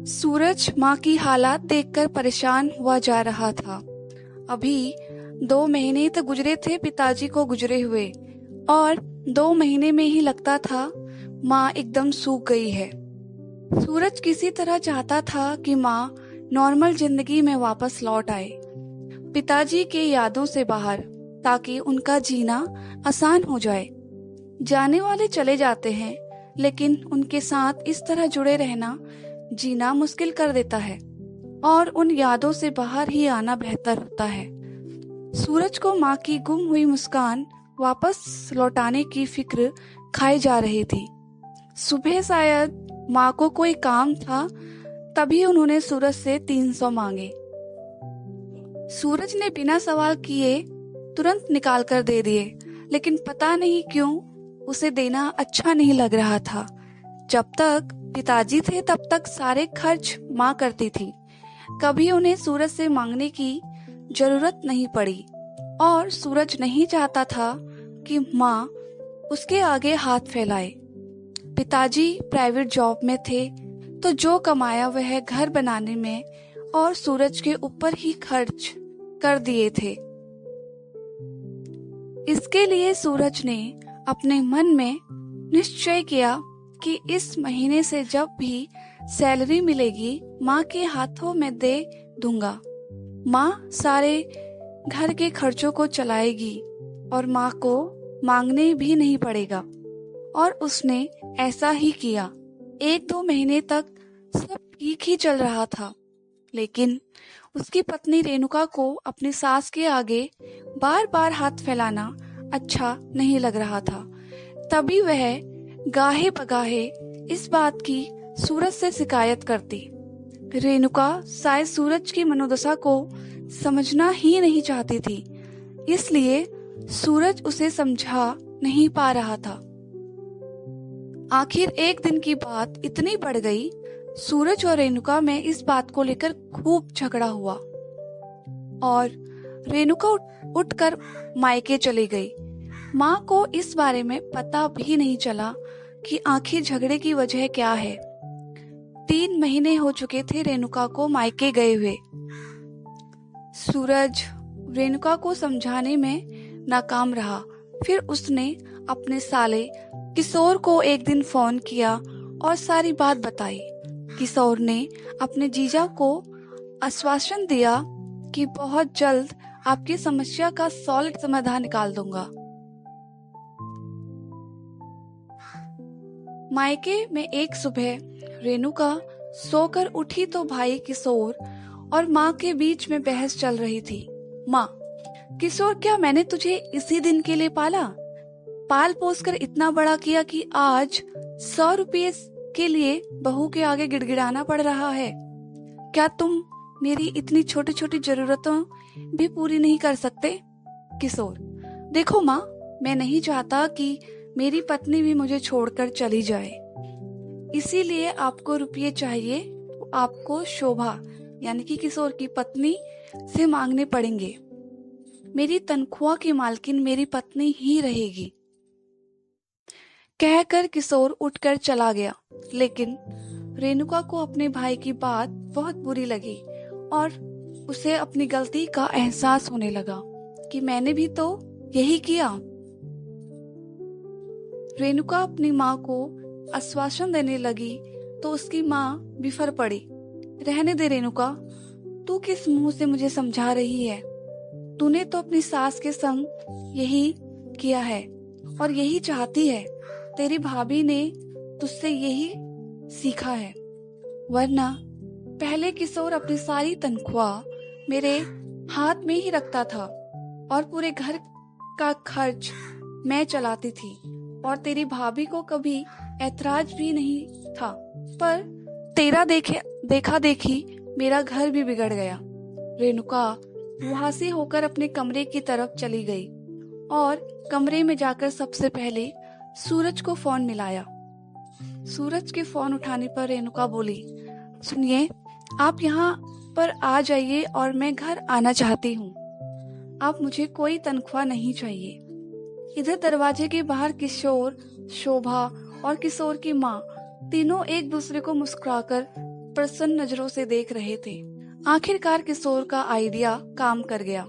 सूरज माँ की हालात देखकर परेशान हुआ जा रहा था। अभी 2 महीने तो गुजरे थे पिताजी को गुजरे हुए, और 2 महीने में ही लगता था माँ एकदम सूख गई है। सूरज किसी तरह चाहता था कि माँ नॉर्मल जिंदगी में वापस लौट आए, पिताजी के यादों से बाहर, ताकि उनका जीना आसान हो जाए। जाने वाले चले जाते हैं, लेकिन उनके साथ इस तरह जुड़े रहना जीना मुश्किल कर देता है, और उन यादों से बाहर ही आना बेहतर होता है। सूरज को माँ की गुम हुई मुस्कान वापस लौटाने की फिक्र खाई जा रही थी। सुबह शायद माँ को कोई काम था, तभी उन्होंने सूरज से 300 मांगे। सूरज ने बिना सवाल किए तुरंत निकाल कर दे दिए, लेकिन पता नहीं क्यों उसे देना अच्छा नहीं लग रहा था। जब तक पिताजी थे तब तक सारे खर्च माँ करती थी, कभी उन्हें सूरज से मांगने की जरूरत नहीं पड़ी, और सूरज नहीं चाहता था कि माँ उसके आगे हाथ फैलाए। पिताजी प्राइवेट जॉब में थे, तो जो कमाया वह घर बनाने में और सूरज के ऊपर ही खर्च कर दिए थे। इसके लिए सूरज ने अपने मन में निश्चय किया कि इस महीने से जब भी सैलरी मिलेगी माँ के हाथों में दे दूंगा। माँ सारे घर के खर्चों को चलाएगी और माँ को मांगने भी नहीं पड़ेगा। और उसने ऐसा ही किया। 1-2 महीने तक सब ठीक ही चल रहा था, लेकिन उसकी पत्नी रेणुका को अपनी सास के आगे बार बार हाथ फैलाना अच्छा नहीं लग रहा था। तभी वह गाहे बगाहे इस बात की सूरज से शिकायत करती। रेणुका शायद सूरज की मनोदशा को समझना ही नहीं चाहती थी, इसलिए सूरज उसे समझा नहीं पा रहा था। आखिर एक दिन की बात इतनी बढ़ गई, सूरज और रेणुका में इस बात को लेकर खूब झगड़ा हुआ, और रेणुका उठकर मायके चली गई। माँ को इस बारे में पता भी नहीं चला कि आखिर झगड़े की वजह क्या है। 3 महीने हो चुके थे रेणुका को मायके गए हुए। सूरज रेणुका को समझाने में नाकाम रहा। फिर उसने अपने साले किशोर को एक दिन फोन किया और सारी बात बताई। किशोर ने अपने जीजा को आश्वासन दिया कि बहुत जल्द आपकी समस्या का सॉलिड समाधान निकाल दूंगा। मायके में एक सुबह रेणुका सोकर उठी तो भाई किशोर और माँ के बीच में बहस चल रही थी। माँ, किशोर, क्या मैंने तुझे इसी दिन के लिए पाल पोस कर इतना बड़ा किया कि आज 100 रुपये के लिए बहू के आगे गिड़गिड़ाना पड़ रहा है? क्या तुम मेरी इतनी छोटी छोटी जरूरतों भी पूरी नहीं कर सकते? किशोर, देखो माँ, मैं नहीं चाहता कि मेरी पत्नी भी मुझे छोड़कर चली जाए, इसीलिए आपको रुपये चाहिए तो आपको शोभा यानी कि किशोर की पत्नी से मांगने पड़ेंगे। मेरी तनख्वाह की मालकिन मेरी पत्नी ही रहेगी। कहकर किशोर उठकर चला गया, लेकिन रेणुका को अपने भाई की बात बहुत बुरी लगी और उसे अपनी गलती का एहसास होने लगा कि मैंने भी तो यही किया। रेणुका अपनी माँ को आश्वासन देने लगी तो उसकी माँ बिफर पड़ी। रहने दे रेणुका, तू किस मुंह से मुझे समझा रही है? तूने तो अपनी सास के संग यही किया है और यही चाहती है। तेरी भाभी ने तुझसे यही सीखा है, वरना पहले किशोर अपनी सारी तनख्वाह मेरे हाथ में ही रखता था और पूरे घर का खर्च मैं चलाती थी, और तेरी भाभी को कभी ऐतराज भी नहीं था। पर तेरा देखा देखी मेरा घर भी बिगड़ गया। रेणुका वहां से होकर अपने कमरे की तरफ चली गई और कमरे में जाकर सबसे पहले सूरज को फोन मिलाया। सूरज के फोन उठाने पर रेणुका बोली, सुनिए, आप यहाँ पर आ जाइए और मैं घर आना चाहती हूँ। आप मुझे कोई तनख्वाह नहीं चाहिए। इधर दरवाजे के बाहर किशोर, शोभा और किशोर की माँ तीनों एक दूसरे को मुस्कुराकर प्रसन्न नजरों से देख रहे थे। आखिरकार किशोर का आइडिया काम कर गया।